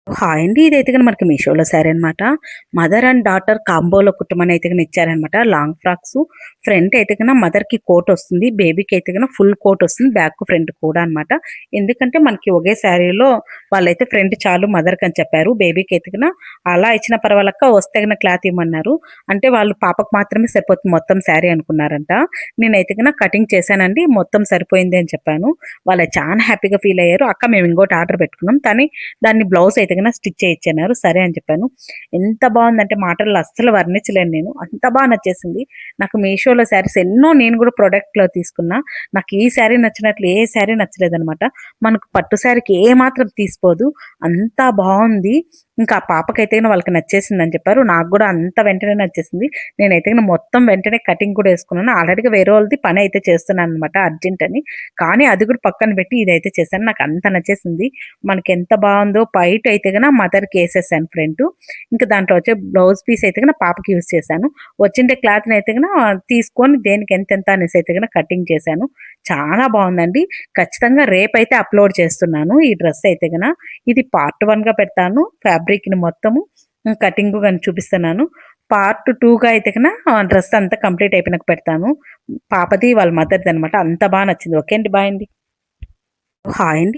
Hi అండి. ఇదైతే గనుక మనకి మీషోలో శారీ అనమాట. మదర్ అండ్ డాటర్ కాంబోలో కుట్టమని అయితే గనుక ఇచ్చారనమాట. లాంగ్ ఫ్రాక్స్ ఫ్రంట్ అయితే గనుక మదర్‌కి కోట్ వస్తుంది. బేబీకి అయితే గనుక ఫుల్ కోట్ వస్తుంది. బ్యాక్ ఫ్రంట్ కూడా అనమాట. ఎందుకంటే మనకి ఒకే శారీలో వాళ్ళైతే ఫ్రంట్ చాలు మదర్‌కి అని చెప్పారు. బేబీకి అయితే గనుక అలా ఇచ్చినా పర్వాలక్క వస్తే గనుక క్లాత్ ఇమ్మన్నారు. అంటే వాళ్ళు పాపకు మాత్రమే సరిపోతుంది మొత్తం శారీ అనుకున్నారంట. నేనైతే గనుక కటింగ్ చేశానండి. మొత్తం సరిపోయింది అని చెప్పాను. వాళ్ళు చాలా హ్యాపీగా ఫీల్ అయ్యారు. అక్క మేము ఇంకోటి ఆర్డర్ పెట్టుకున్నాం. దాన్ని బ్లౌజ్ అయితే గనుక స్టిచ్ చేయించన్నారు. సరే అని చెప్పాను. ఎంత బావుందంటే మాటల్లో అస్సలు వర్ణించలేను నేను. అంత బా నచ్చేసింది. నాకు మీషోలో శారీస్ ఎన్నో నేను కూడా ప్రొడక్ట్‌లో తీసుకున్నా. నాకు ఈ శారీ నచ్చినట్లు ఏ శారీ నచ్చలేదనమాట. మనకు పట్టు శారీకి ఏమాత్రం తీసిపోదు. అంతా బావుంది. ఇంకా ఆ పాపకైతే గిన వాళ్ళకి నచ్చేసిందని చెప్పారు. నాకు గూడా అంత వెంటనే నచ్చేసింది. నేనైతే గిన మొత్తం వెంటనే కటింగ్ కూడా యేసుకున్నాను. ఆల్రెడీగా వేరే వాళ్ళది పనైతే చేస్తున్నాననమాట అర్జెంట్ అని. కానీ అది కూడా పక్కన పెట్టి ఇదైతే చేశాను. నాకు అంత నచ్చేసింది. మనకెంత బావుందో పైటయితే గన మదర్‌కేసేసాను ఫ్రంటు. ఇంక దాంట్లో వచ్చే బ్లౌజ్ పీస్ అయితే గన పాపకి యూజ్ చేశాను. వచ్చిండే క్లాత్‌నయితే గన తీసుకొని దేనికి ఎంతెంత అనేసయితే గన కటింగ్ చేశాను. చాలా బావుందండి. ఖచ్చితంగా రేపైతే అప్‌లోడ్ చేస్తున్నాను ఈ డ్రెస్ అయితే గన. ఇది పార్ట్ 1గా పెడతాను. ఫ్యాబ్రిక్‌ని మొత్తము కటింగు గాని చూపిస్తున్నాను. పార్ట్ 2గా అయితే గన డ్రెస్ అంతా కంప్లీట్ అయిపోయినాక పెడతాను. పాపది వాళ్ళ మదర్‌దనమాట. అంత బా నచ్చింది. ఓకే అండి. బాయ్ అండి. హాయ్ అండి.